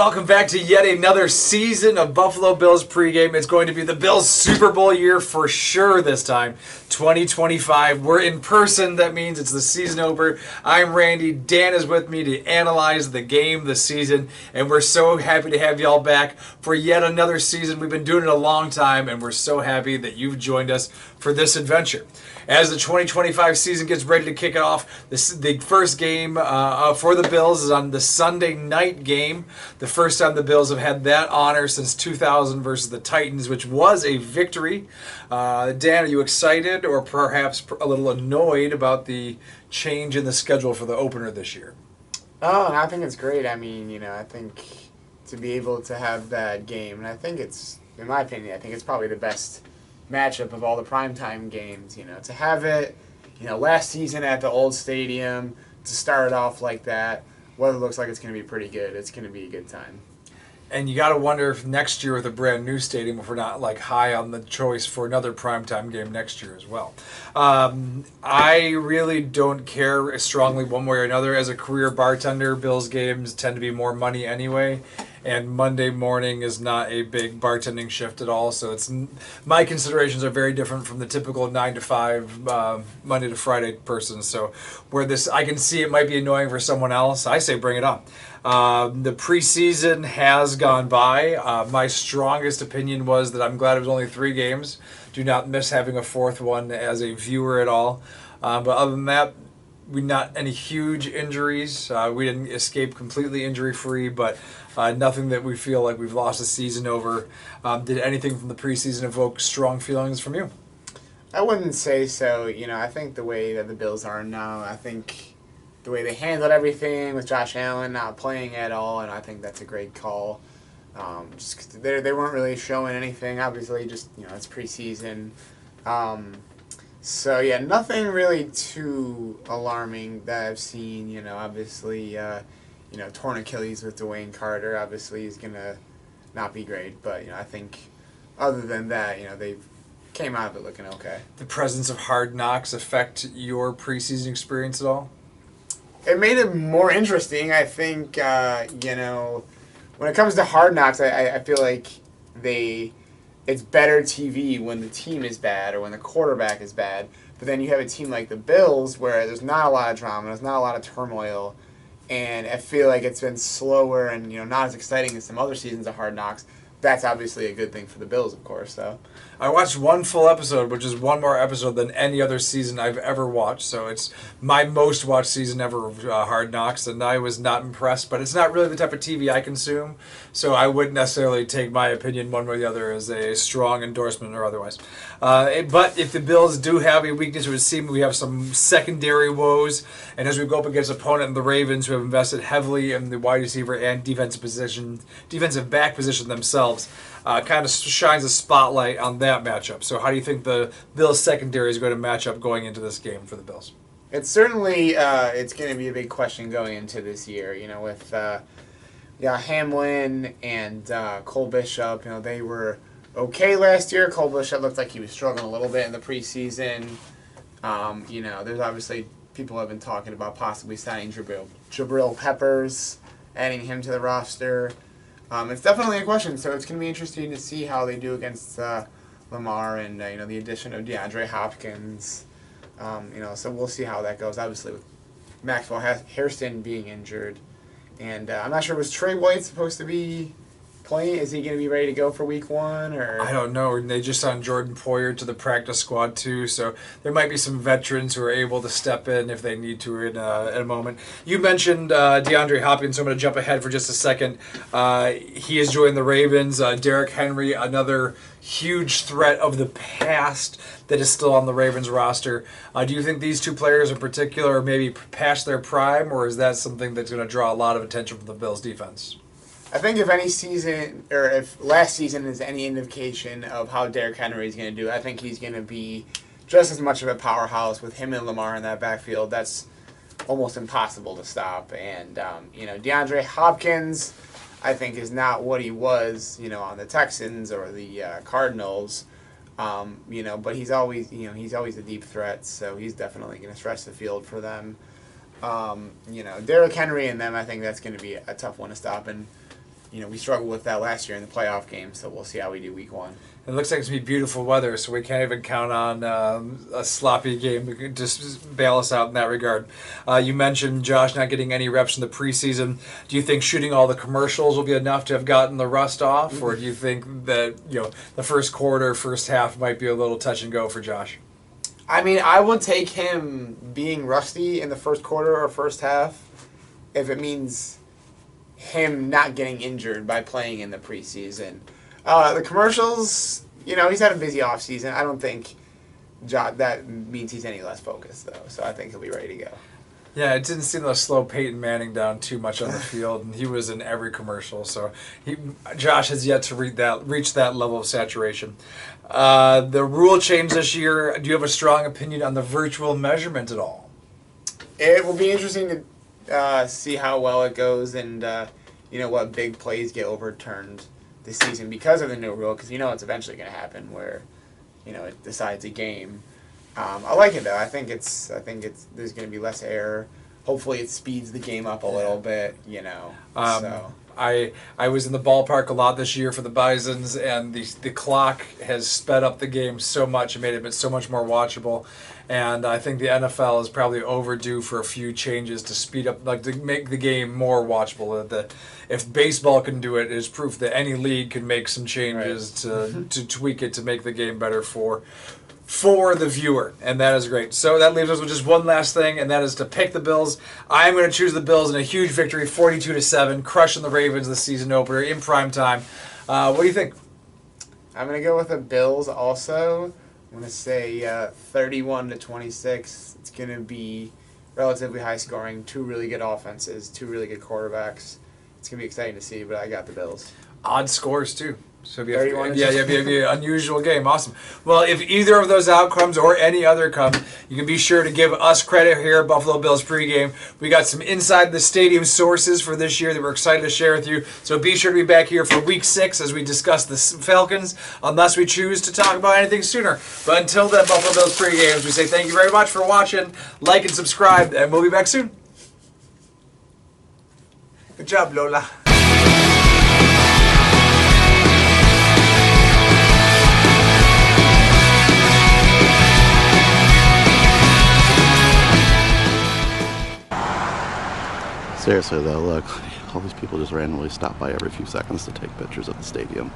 welcome back to yet another season of Buffalo Bills pregame. It's going to be the Bills Super Bowl year for sure this time, 2025. We're in person. That means it's the season opener. I'm Randy. Dan is with me to analyze the game, the season, and we're so happy to have y'all back for yet another season. We've been doing it a long time, and we're so happy that you've joined us for this adventure. As the 2025 season gets ready to kick it off, the first game for the Bills is on the Sunday night game. The first time the Bills have had that honor since 2000 versus the Titans, which was a victory. Dan, are you excited or perhaps a little annoyed about the change in the schedule for the opener this year? Oh, I think it's great. I mean, I think to be able to have that game, and I think it's, in my opinion, I think it's probably the best matchup of all the primetime games, to have it, last season at the old stadium, to start it off like that, weather looks like it's going to be pretty good. It's going to be a good time. And you got to wonder if next year with a brand new stadium, if we're not high on the choice for another primetime game next year as well. I really don't care strongly one way or another. As a career bartender, Bills games tend to be more money anyway. And Monday morning is not a big bartending shift at all, so my considerations are very different from the typical 9 to 5 Monday to Friday person. So where I can see it might be annoying for someone else, I say bring it on. The preseason has gone by. My strongest opinion was that I'm glad it was only 3 games. Do not miss having a 4th one as a viewer at all. But other than that, not any huge injuries. We didn't escape completely injury-free, but nothing that we feel like we've lost a season over. Did anything from the preseason evoke strong feelings from you? I wouldn't say so. I think the way that the Bills are now, I think the way they handled everything with Josh Allen not playing at all, and I think that's a great call. Just 'cause they weren't really showing anything. Obviously, just it's preseason. So yeah, nothing really too alarming that I've seen. Obviously, torn Achilles with DeWayne Carter. Obviously, he's gonna not be great, but I think other than that, they came out of it looking okay. The presence of Hard Knocks affect your preseason experience at all? It made it more interesting. I think when it comes to Hard Knocks, I feel like it's better TV when the team is bad or when the quarterback is bad. But then you have a team like the Bills where there's not a lot of drama, there's not a lot of turmoil, and I feel like it's been slower and not as exciting as some other seasons of Hard Knocks. That's obviously a good thing for the Bills, of course, though. I watched one full episode, which is one more episode than any other season I've ever watched. So it's my most watched season ever of Hard Knocks, and I was not impressed. But it's not really the type of TV I consume, so I wouldn't necessarily take my opinion one way or the other as a strong endorsement or otherwise. But if the Bills do have a weakness, it would seem we have some secondary woes. And as we go up against opponent the Ravens, who have invested heavily in the wide receiver and defensive back position themselves, kind of shines a spotlight on that matchup. So how do you think the Bills secondary is going to match up going into this game for the Bills? It's certainly it's going to be a big question going into this year. With Hamlin and Cole Bishop. They were okay last year. Cole Bishop looked like he was struggling a little bit in the preseason. There's obviously people have been talking about possibly signing Jabril Peppers, adding him to the roster. It's definitely a question, so it's going to be interesting to see how they do against Lamar and the addition of DeAndre Hopkins. So we'll see how that goes. Obviously, with Maxwell Hairston being injured, and I'm not sure, was Tre'Davious White supposed to be playing? Is he going to be ready to go for Week 1? Or I don't know. They just signed Jordan Poyer to the practice squad too, so there might be some veterans who are able to step in if they need to in a moment. You mentioned DeAndre Hopkins, so I'm going to jump ahead for just a second. He has joined the Ravens. Derrick Henry, another huge threat of the past that is still on the Ravens roster. Do you think these two players in particular are maybe past their prime, or is that something that's going to draw a lot of attention from the Bills' defense? I think if any season, or if last season is any indication of how Derrick Henry is going to do, I think he's going to be just as much of a powerhouse with him and Lamar in that backfield. That's almost impossible to stop. And, DeAndre Hopkins, I think, is not what he was, on the Texans or the Cardinals. But he's always, a deep threat, so he's definitely going to stretch the field for them. Derrick Henry and them, I think that's going to be a tough one to stop. And we struggled with that last year in the playoff game, so we'll see how we do week 1. It looks like it's going to be beautiful weather, so we can't even count on a sloppy game to just bail us out in that regard. You mentioned Josh not getting any reps in the preseason. Do you think shooting all the commercials will be enough to have gotten the rust off, or do you think that the first quarter, first half might be a little touch and go for Josh? I mean, I would take him being rusty in the first quarter or first half if it means him not getting injured by playing in the preseason. The commercials, he's had a busy offseason. I don't think that means he's any less focused, though. So I think he'll be ready to go. Yeah, it didn't seem to slow Peyton Manning down too much on the field, and he was in every commercial. So Josh has yet to reach that level of saturation. The rule change this year. Do you have a strong opinion on the virtual measurement at all? It will be interesting to see how well it goes, and what big plays get overturned this season because of the new rule. Because it's eventually going to happen where it decides a game. I like it though. I think it's there's going to be less error. Hopefully, it speeds the game up a little bit. So. I was in the ballpark a lot this year for the Bisons, and the clock has sped up the game so much and made it so much more watchable. And I think the NFL is probably overdue for a few changes to speed up, to make the game more watchable. If baseball can do it, it is proof that any league can make some changes to tweak it to make the game better for the viewer, and that is great. So that leaves us with just one last thing, and that is to pick the Bills. I'm going to choose the Bills in a huge victory, 42-7, crushing the Ravens this season opener in prime time. What do you think? I'm going to go with the Bills also. I'm going to say 31-26. It's going to be relatively high scoring, 2 really good offenses, 2 really good quarterbacks. It's going to be exciting to see, but I got the Bills. Odd scores, too. So it'd be an unusual game. Awesome. Well, if either of those outcomes or any other come, you can be sure to give us credit here at Buffalo Bills Pregame. We got some inside the stadium sources for this year that we're excited to share with you. So be sure to be back here for Week 6 as we discuss the Falcons, unless we choose to talk about anything sooner. But until then, Buffalo Bills Pregame, we say thank you very much for watching. Like and subscribe, and we'll be back soon. Good job, Lola. Seriously though, look, all these people just randomly stop by every few seconds to take pictures of the stadium.